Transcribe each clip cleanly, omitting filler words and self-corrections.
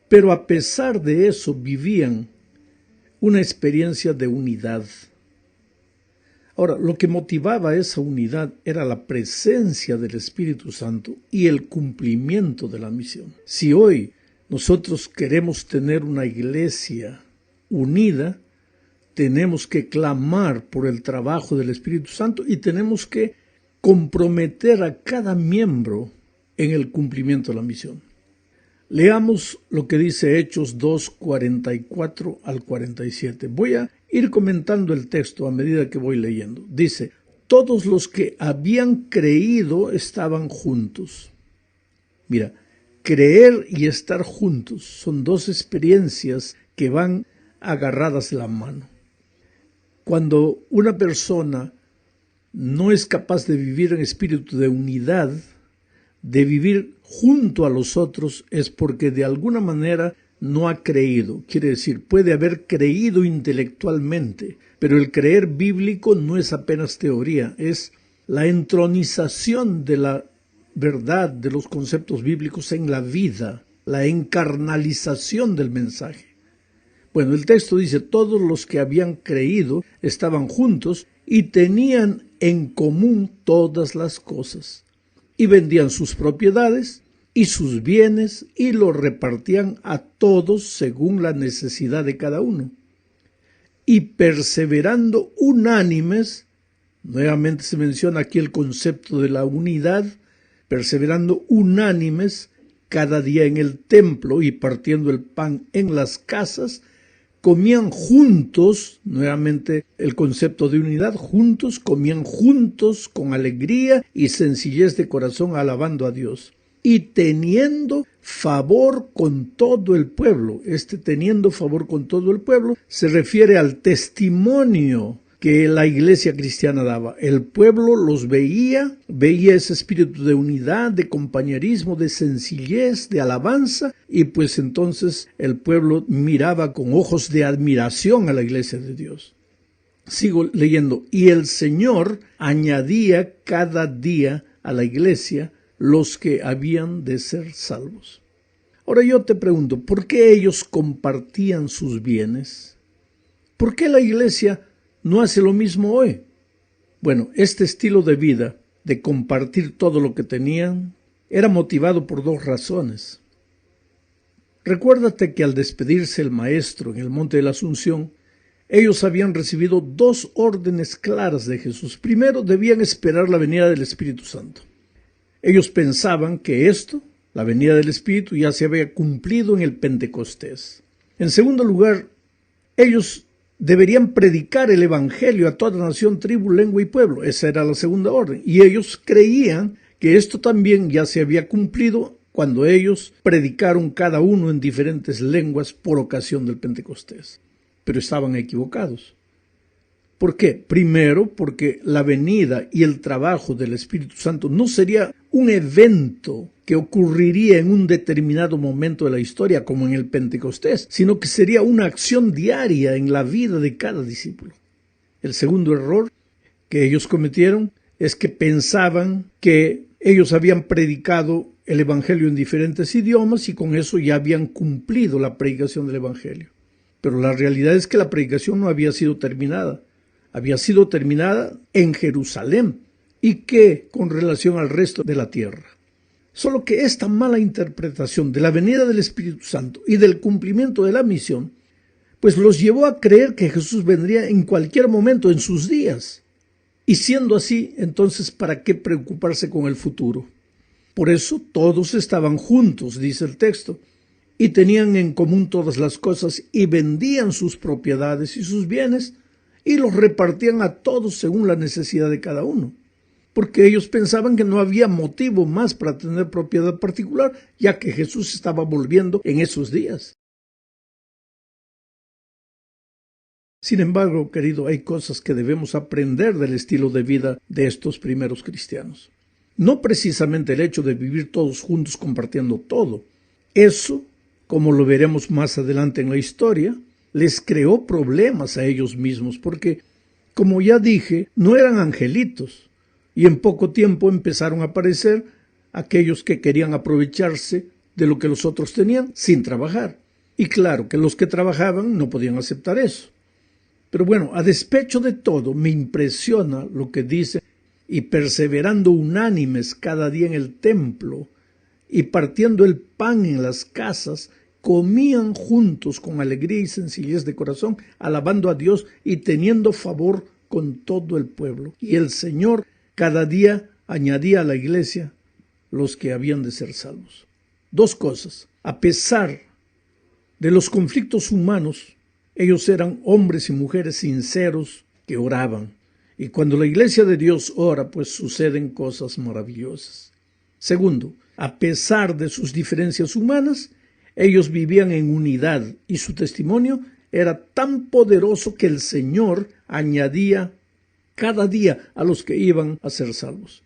pero a pesar de eso vivían una experiencia de unidad. Ahora, lo que motivaba esa unidad era la presencia del Espíritu Santo y el cumplimiento de la misión. Si hoy nosotros queremos tener una iglesia unida, tenemos que clamar por el trabajo del Espíritu Santo y tenemos que comprometer a cada miembro en el cumplimiento de la misión. Leamos lo que dice Hechos 2, 44 al 47. Voy a ir comentando el texto a medida que voy leyendo. Dice, todos los que habían creído estaban juntos. Mira, creer y estar juntos son dos experiencias que van agarradas de la mano. Cuando una persona no es capaz de vivir en espíritu de unidad, de vivir junto a los otros, es porque de alguna manera no ha creído. Quiere decir, puede haber creído intelectualmente, pero el creer bíblico no es apenas teoría, es la entronización de la verdad, de los conceptos bíblicos en la vida, la encarnalización del mensaje. Bueno, el texto dice, todos los que habían creído estaban juntos y tenían en común todas las cosas. Y vendían sus propiedades y sus bienes y los repartían a todos según la necesidad de cada uno. Y perseverando unánimes, nuevamente se menciona aquí el concepto de la unidad, perseverando unánimes cada día en el templo y partiendo el pan en las casas, comían juntos, nuevamente el concepto de unidad, juntos, comían juntos con alegría y sencillez de corazón alabando a Dios y teniendo favor con todo el pueblo. Teniendo favor con todo el pueblo se refiere al testimonio que la iglesia cristiana daba. El pueblo los veía ese espíritu de unidad, de compañerismo, de sencillez, de alabanza, y pues entonces el pueblo miraba con ojos de admiración a la iglesia de Dios. Sigo leyendo. Y el Señor añadía cada día a la iglesia los que habían de ser salvos. Ahora yo te pregunto, ¿por qué ellos compartían sus bienes? ¿Por qué la iglesia no hace lo mismo hoy? Bueno, este estilo de vida, de compartir todo lo que tenían, era motivado por dos razones. Recuérdate que al despedirse el Maestro en el Monte de la Asunción, ellos habían recibido dos órdenes claras de Jesús. Primero, debían esperar la venida del Espíritu Santo. Ellos pensaban que esto, la venida del Espíritu, ya se había cumplido en el Pentecostés. En segundo lugar, ellos deberían predicar el Evangelio a toda nación, tribu, lengua y pueblo. Esa era la segunda orden. Y ellos creían que esto también ya se había cumplido cuando ellos predicaron cada uno en diferentes lenguas por ocasión del Pentecostés. Pero estaban equivocados. ¿Por qué? Primero, porque la venida y el trabajo del Espíritu Santo no sería un evento que ocurriría en un determinado momento de la historia como en el Pentecostés, sino que sería una acción diaria en la vida de cada discípulo. El segundo error que ellos cometieron es que pensaban que ellos habían predicado el Evangelio en diferentes idiomas y con eso ya habían cumplido la predicación del Evangelio. Pero la realidad es que la predicación no había sido terminada. Había sido terminada en Jerusalén y que con relación al resto de la tierra. Solo que esta mala interpretación de la venida del Espíritu Santo y del cumplimiento de la misión, pues los llevó a creer que Jesús vendría en cualquier momento en sus días. Y siendo así, entonces, ¿para qué preocuparse con el futuro? Por eso todos estaban juntos, dice el texto, y tenían en común todas las cosas y vendían sus propiedades y sus bienes y los repartían a todos según la necesidad de cada uno. Porque ellos pensaban que no había motivo más para tener propiedad particular, ya que Jesús estaba volviendo en esos días. Sin embargo, querido, hay cosas que debemos aprender del estilo de vida de estos primeros cristianos. No precisamente el hecho de vivir todos juntos compartiendo todo. Eso, como lo veremos más adelante en la historia, les creó problemas a ellos mismos, porque, como ya dije, no eran angelitos. Y en poco tiempo empezaron a aparecer aquellos que querían aprovecharse de lo que los otros tenían sin trabajar. Y claro que los que trabajaban no podían aceptar eso. Pero bueno, a despecho de todo, me impresiona lo que dice: y perseverando unánimes cada día en el templo, y partiendo el pan en las casas, comían juntos con alegría y sencillez de corazón, alabando a Dios y teniendo favor con todo el pueblo. Y el Señor cada día añadía a la iglesia los que habían de ser salvos. Dos cosas: a pesar de los conflictos humanos, ellos eran hombres y mujeres sinceros que oraban. Y cuando la iglesia de Dios ora, pues suceden cosas maravillosas. Segundo, a pesar de sus diferencias humanas, ellos vivían en unidad y su testimonio era tan poderoso que el Señor añadía cada día a los que iban a ser salvos.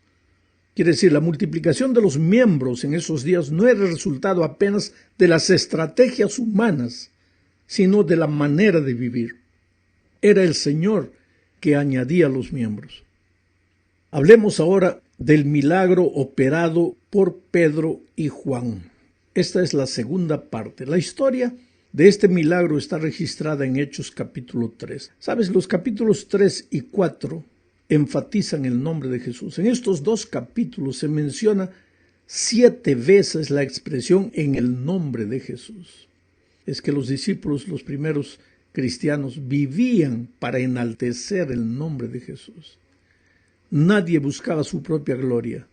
Quiere decir, la multiplicación de los miembros en esos días no era el resultado apenas de las estrategias humanas, sino de la manera de vivir. Era el Señor que añadía los miembros. Hablemos ahora del milagro operado por Pedro y Juan. Esta es la segunda parte. La historia de este milagro está registrada en Hechos capítulo 3. ¿Sabes? Los capítulos 3 y 4 enfatizan el nombre de Jesús. En estos dos capítulos se menciona 7 veces la expresión en el nombre de Jesús. Es que los discípulos, los primeros cristianos, vivían para enaltecer el nombre de Jesús. Nadie buscaba su propia gloria.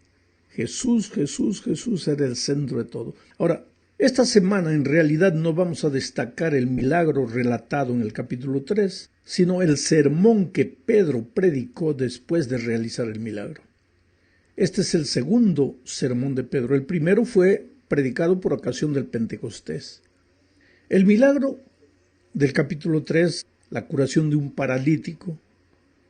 Jesús, Jesús, Jesús era el centro de todo. Ahora, esta semana en realidad no vamos a destacar el milagro relatado en el capítulo 3, sino el sermón que Pedro predicó después de realizar el milagro. Este es el segundo sermón de Pedro. El primero fue predicado por ocasión del Pentecostés. El milagro del capítulo 3, la curación de un paralítico,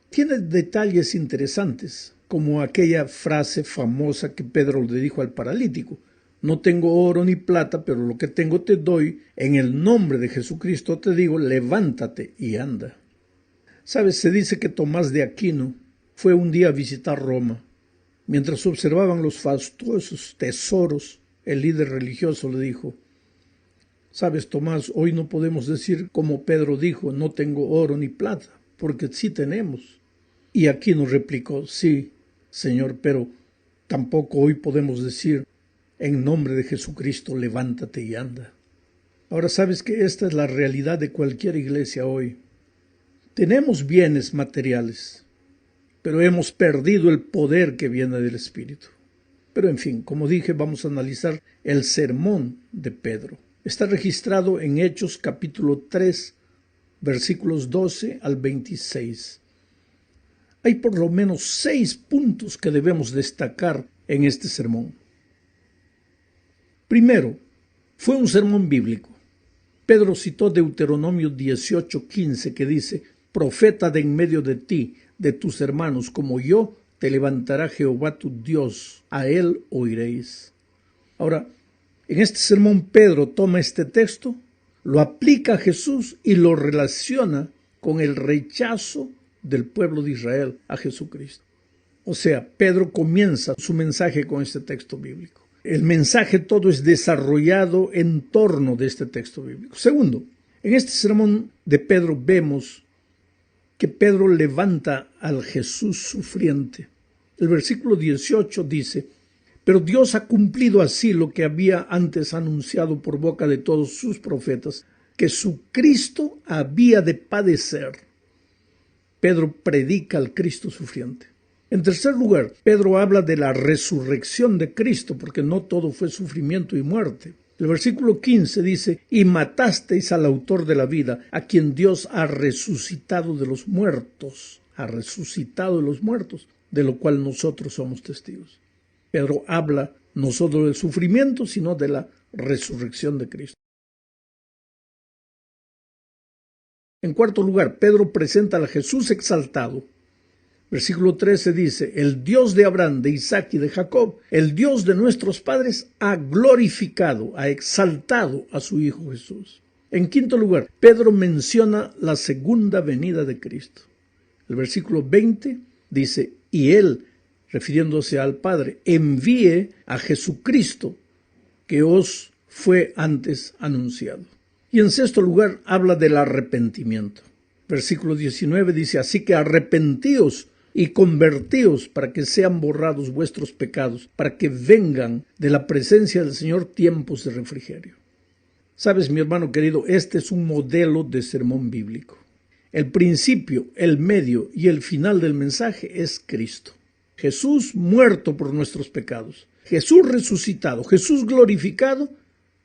tiene detalles interesantes, como aquella frase famosa que Pedro le dijo al paralítico: no tengo oro ni plata, pero lo que tengo te doy, en el nombre de Jesucristo te digo, levántate y anda. ¿Sabes? Se dice que Tomás de Aquino fue un día a visitar Roma. Mientras observaban los fastuosos tesoros, el líder religioso le dijo: ¿sabes, Tomás? Hoy no podemos decir como Pedro dijo, no tengo oro ni plata, porque sí tenemos. Y Aquino replicó: sí, Señor, pero tampoco hoy podemos decir, en nombre de Jesucristo, levántate y anda. Ahora, sabes que esta es la realidad de cualquier iglesia hoy. Tenemos bienes materiales, pero hemos perdido el poder que viene del Espíritu. Pero en fin, como dije, vamos a analizar el sermón de Pedro. Está registrado en Hechos capítulo 3, versículos 12 al 26. Hay por lo menos 6 puntos que debemos destacar en este sermón. Primero, fue un sermón bíblico. Pedro citó Deuteronomio 18:15, que dice: profeta de en medio de ti, de tus hermanos, como yo, te levantará Jehová tu Dios, a él oiréis. Ahora, en este sermón Pedro toma este texto, lo aplica a Jesús y lo relaciona con el rechazo del pueblo de Israel a Jesucristo. O sea, Pedro comienza su mensaje con este texto bíblico. El mensaje todo es desarrollado en torno de este texto bíblico. Segundo, en este sermón de Pedro vemos que Pedro levanta al Jesús sufriente. El versículo 18 dice: pero Dios ha cumplido así lo que había antes anunciado por boca de todos sus profetas, que su Cristo había de padecer. Pedro predica al Cristo sufriente. En tercer lugar, Pedro habla de la resurrección de Cristo, porque no todo fue sufrimiento y muerte. El versículo 15 dice: y matasteis al autor de la vida, a quien Dios ha resucitado de los muertos. Ha resucitado de los muertos, de lo cual nosotros somos testigos. Pedro habla no solo del sufrimiento, sino de la resurrección de Cristo. En cuarto lugar, Pedro presenta a Jesús exaltado. Versículo 13 dice: el Dios de Abraham, de Isaac y de Jacob, el Dios de nuestros padres, ha glorificado, ha exaltado a su Hijo Jesús. En quinto lugar, Pedro menciona la segunda venida de Cristo. El versículo 20 dice: y él, refiriéndose al Padre, envíe a Jesucristo, que os fue antes anunciado. Y en sexto lugar, habla del arrepentimiento. Versículo 19 dice, así que arrepentíos y convertíos para que sean borrados vuestros pecados, para que vengan de la presencia del Señor tiempos de refrigerio. Sabes, mi hermano querido, este es un modelo de sermón bíblico. El principio, el medio y el final del mensaje es Cristo. Jesús muerto por nuestros pecados, Jesús resucitado, Jesús glorificado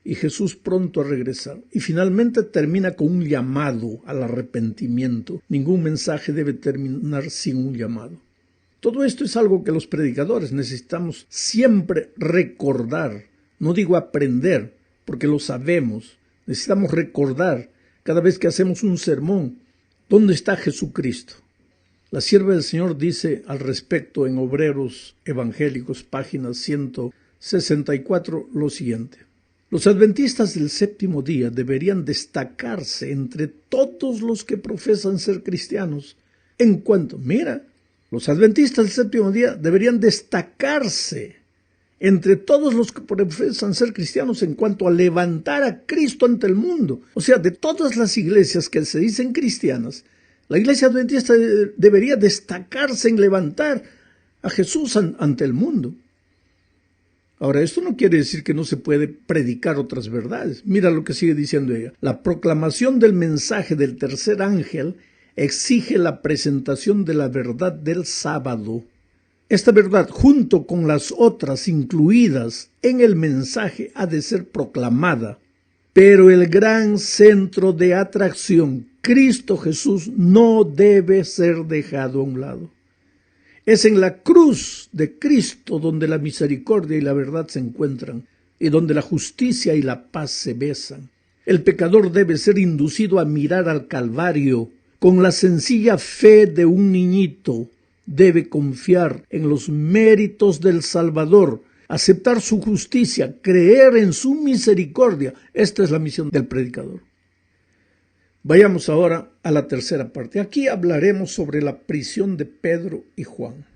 y Jesús pronto a regresar. Y finalmente termina con un llamado al arrepentimiento. Ningún mensaje debe terminar sin un llamado. Todo esto es algo que los predicadores necesitamos siempre recordar. No digo aprender, porque lo sabemos. Necesitamos recordar cada vez que hacemos un sermón, ¿dónde está Jesucristo? La sierva del Señor dice al respecto en Obreros Evangélicos, página 164, lo siguiente. Los adventistas del séptimo día deberían destacarse entre todos los que profesan ser cristianos en cuanto, los adventistas del séptimo día deberían destacarse entre todos los que profesan ser cristianos en cuanto a levantar a Cristo ante el mundo. O sea, de todas las iglesias que se dicen cristianas, la iglesia adventista debería destacarse en levantar a Jesús ante el mundo. Ahora, esto no quiere decir que no se puede predicar otras verdades. Mira lo que sigue diciendo ella. La proclamación del mensaje del tercer ángel exige la presentación de la verdad del sábado. Esta verdad, junto con las otras incluidas en el mensaje, ha de ser proclamada. Pero el gran centro de atracción, Cristo Jesús, no debe ser dejado a un lado. Es en la cruz de Cristo donde la misericordia y la verdad se encuentran y donde la justicia y la paz se besan. El pecador debe ser inducido a mirar al Calvario con la sencilla fe de un niñito. Debe confiar en los méritos del Salvador, aceptar su justicia, creer en su misericordia. Esta es la misión del predicador. Vayamos ahora a la tercera parte. Aquí hablaremos sobre la prisión de Pedro y Juan.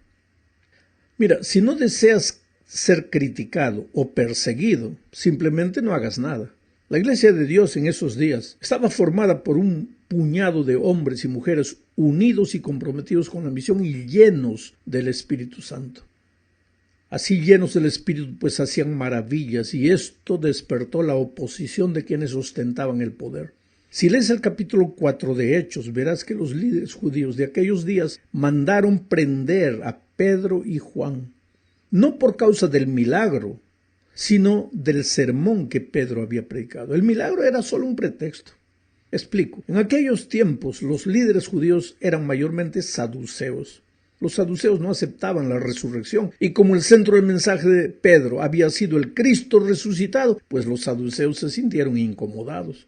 Mira, si no deseas ser criticado o perseguido, simplemente no hagas nada. La iglesia de Dios en esos días estaba formada por un puñado de hombres y mujeres unidos y comprometidos con la misión y llenos del Espíritu Santo. Así llenos del Espíritu, pues hacían maravillas, y esto despertó la oposición de quienes ostentaban el poder. Si lees el capítulo 4 de Hechos, verás que los líderes judíos de aquellos días mandaron prender a Pedro y Juan, no por causa del milagro, sino del sermón que Pedro había predicado. El milagro era solo un pretexto. Explico. En aquellos tiempos, los líderes judíos eran mayormente saduceos. Los saduceos no aceptaban la resurrección, y como el centro del mensaje de Pedro había sido el Cristo resucitado, pues los saduceos se sintieron incomodados.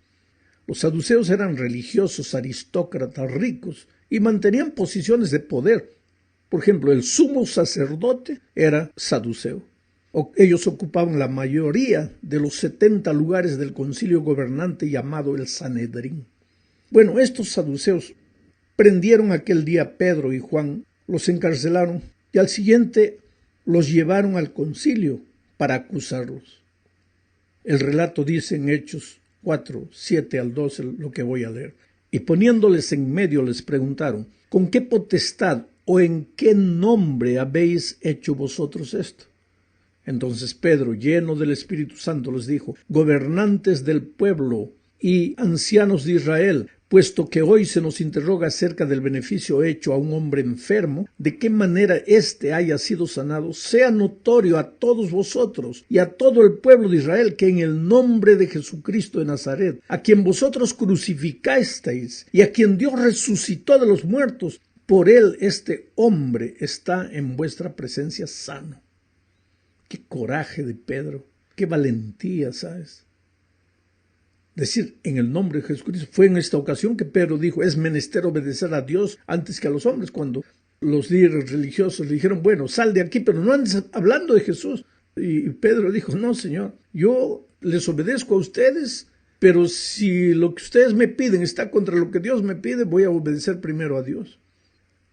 Los saduceos eran religiosos, aristócratas, ricos, y mantenían posiciones de poder. Por ejemplo, el sumo sacerdote era saduceo. Ellos ocupaban la mayoría de los 70 lugares del concilio gobernante llamado el Sanedrín. Bueno, estos saduceos prendieron aquel día a Pedro y Juan, los encarcelaron y al siguiente los llevaron al concilio para acusarlos. El relato dice en Hechos 4, 7 al 12, lo que voy a leer. Y poniéndoles en medio les preguntaron, ¿con qué potestad o en qué nombre habéis hecho vosotros esto? Entonces Pedro, lleno del Espíritu Santo, les dijo, gobernantes del pueblo y ancianos de Israel, puesto que hoy se nos interroga acerca del beneficio hecho a un hombre enfermo, de qué manera éste haya sido sanado, sea notorio a todos vosotros y a todo el pueblo de Israel que en el nombre de Jesucristo de Nazaret, a quien vosotros crucificasteis y a quien Dios resucitó de los muertos, por él este hombre está en vuestra presencia sano. Qué coraje de Pedro, qué valentía, ¿sabes? Decir en el nombre de Jesucristo. Fue en esta ocasión que Pedro dijo, es menester obedecer a Dios antes que a los hombres, cuando los líderes religiosos le dijeron, bueno, sal de aquí, pero no andes hablando de Jesús. Y Pedro dijo, no, Señor, yo les obedezco a ustedes, pero si lo que ustedes me piden está contra lo que Dios me pide, voy a obedecer primero a Dios.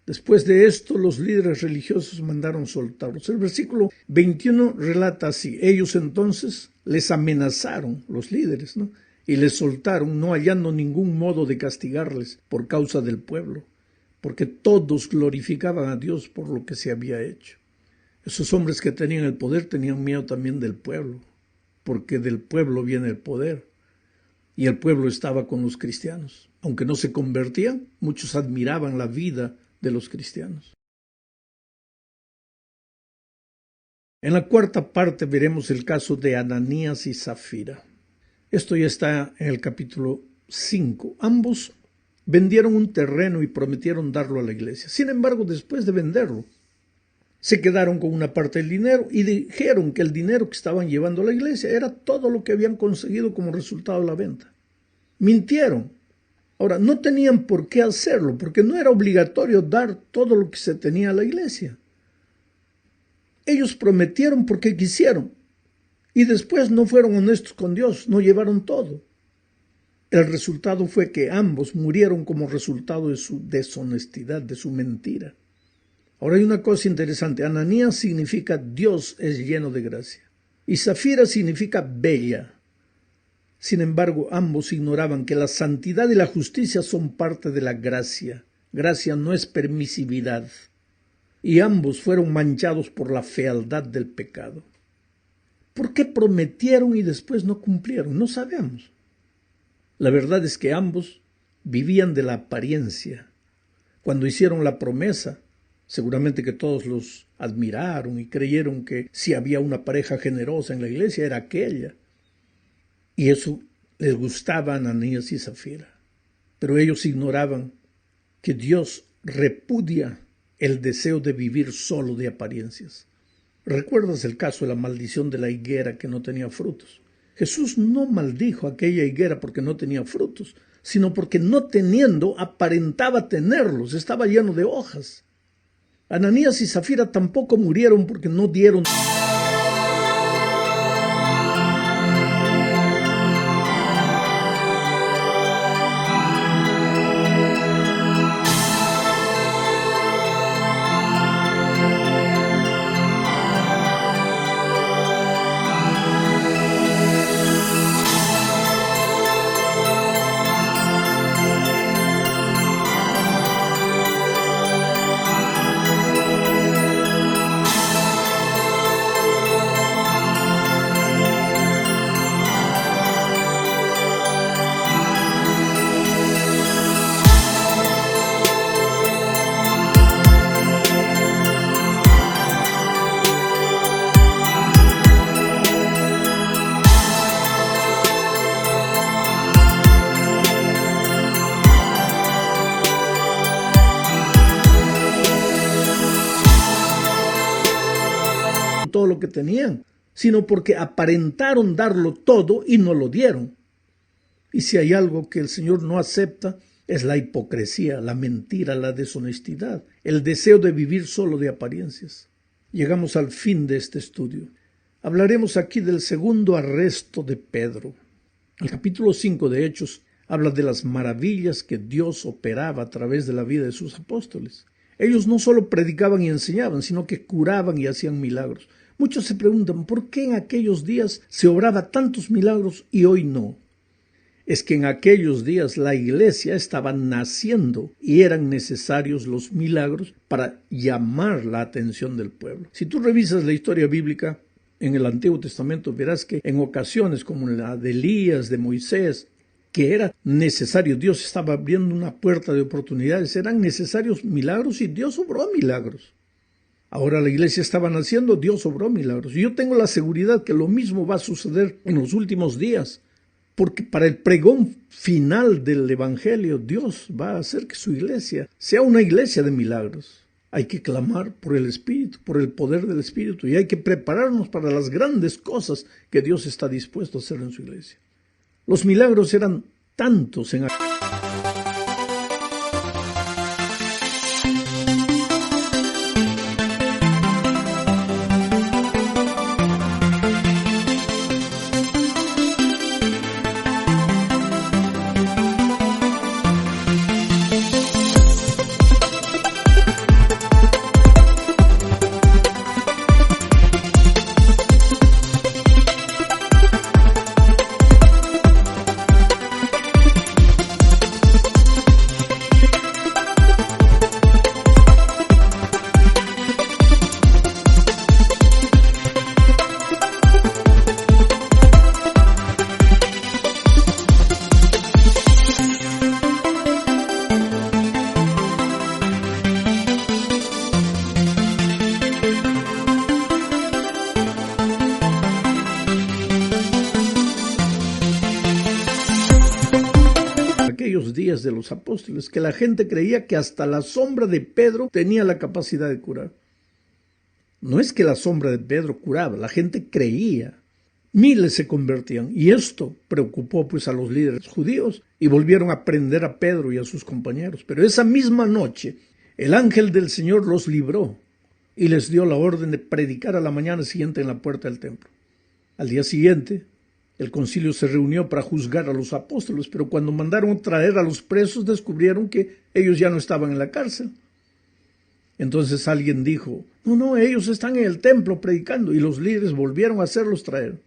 Después de esto, los líderes religiosos mandaron soltarlos. El versículo 21 relata así: ellos entonces les amenazaron, los líderes, ¿no?, y les soltaron, no hallando ningún modo de castigarles por causa del pueblo, porque todos glorificaban a Dios por lo que se había hecho. Esos hombres que tenían el poder tenían miedo también del pueblo, porque del pueblo viene el poder, y el pueblo estaba con los cristianos. Aunque no se convertían, muchos admiraban la vida de los cristianos. En la cuarta parte veremos el caso de Ananías y Zafira. Esto ya está en el capítulo 5. Ambos vendieron un terreno y prometieron darlo a la iglesia. Sin embargo, después de venderlo, se quedaron con una parte del dinero y dijeron que el dinero que estaban llevando a la iglesia era todo lo que habían conseguido como resultado de la venta. Mintieron. Ahora, no tenían por qué hacerlo, porque no era obligatorio dar todo lo que se tenía a la iglesia. Ellos prometieron porque quisieron, y después no fueron honestos con Dios, no llevaron todo. El resultado fue que ambos murieron como resultado de su deshonestidad, de su mentira. Ahora hay una cosa interesante. Ananías significa Dios es lleno de gracia, y Zafira significa bella. Sin embargo, ambos ignoraban que la santidad y la justicia son parte de la gracia. Gracia no es permisividad. Y ambos fueron manchados por la fealdad del pecado. ¿Por qué prometieron y después no cumplieron? No sabemos. La verdad es que ambos vivían de la apariencia. Cuando hicieron la promesa, seguramente que todos los admiraron y creyeron que si había una pareja generosa en la iglesia era aquella. Y eso les gustaba a Ananías y Zafira. Pero ellos ignoraban que Dios repudia el deseo de vivir solo de apariencias. ¿Recuerdas el caso de la maldición de la higuera que no tenía frutos? Jesús no maldijo aquella higuera porque no tenía frutos, sino porque no teniendo aparentaba tenerlos, estaba lleno de hojas. Ananías y Zafira tampoco murieron porque no dieron. Todo lo que tenían, sino porque aparentaron darlo todo y no lo dieron. Y si hay algo que el Señor no acepta, es la hipocresía, la mentira, la deshonestidad, el deseo de vivir solo de apariencias. Llegamos al fin de este estudio. Hablaremos aquí del segundo arresto de Pedro. El capítulo 5 de Hechos habla de las maravillas que Dios operaba a través de la vida de sus apóstoles. Ellos no solo predicaban y enseñaban, sino que curaban y hacían milagros. Muchos se preguntan, ¿por qué en aquellos días se obraba tantos milagros y hoy no? Es que en aquellos días la iglesia estaba naciendo y eran necesarios los milagros para llamar la atención del pueblo. Si tú revisas la historia bíblica en el Antiguo Testamento, verás que en ocasiones como la de Elías, de Moisés, que era necesario, Dios estaba abriendo una puerta de oportunidades, eran necesarios milagros y Dios obró milagros. Ahora la iglesia estaba naciendo, Dios obró milagros. Y yo tengo la seguridad que lo mismo va a suceder en los últimos días, porque para el pregón final del Evangelio, Dios va a hacer que su iglesia sea una iglesia de milagros. Hay que clamar por el Espíritu, por el poder del Espíritu, y hay que prepararnos para las grandes cosas que Dios está dispuesto a hacer en su iglesia. Los milagros eran tantos en aquellos días de los apóstoles, que la gente creía que hasta la sombra de Pedro tenía la capacidad de curar. No es que la sombra de Pedro curaba, la gente creía. Miles se convertían, y esto preocupó pues a los líderes judíos, y volvieron a prender a Pedro y a sus compañeros. Pero esa misma noche, el ángel del Señor los libró, y les dio la orden de predicar a la mañana siguiente en la puerta del templo. Al día siguiente, el concilio se reunió para juzgar a los apóstoles, pero cuando mandaron traer a los presos, descubrieron que ellos ya no estaban en la cárcel. Entonces alguien dijo, no, ellos están en el templo predicando, y los líderes volvieron a hacerlos traer.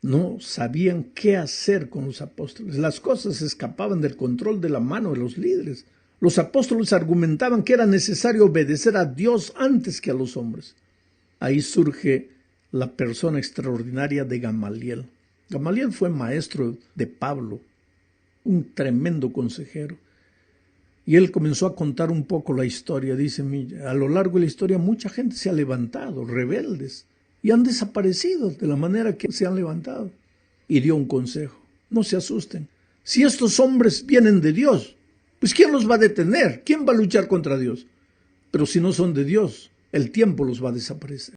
No sabían qué hacer con los apóstoles. Las cosas escapaban del control de la mano de los líderes. Los apóstoles argumentaban que era necesario obedecer a Dios antes que a los hombres. Ahí surge la persona extraordinaria de Gamaliel. Gamaliel fue maestro de Pablo, un tremendo consejero. Y él comenzó a contar un poco la historia. Dice, a lo largo de la historia mucha gente se ha levantado, rebeldes, y han desaparecido de la manera que se han levantado. Y dio un consejo, no se asusten. Si estos hombres vienen de Dios, pues ¿quién los va a detener? ¿Quién va a luchar contra Dios? Pero si no son de Dios, el tiempo los va a desaparecer.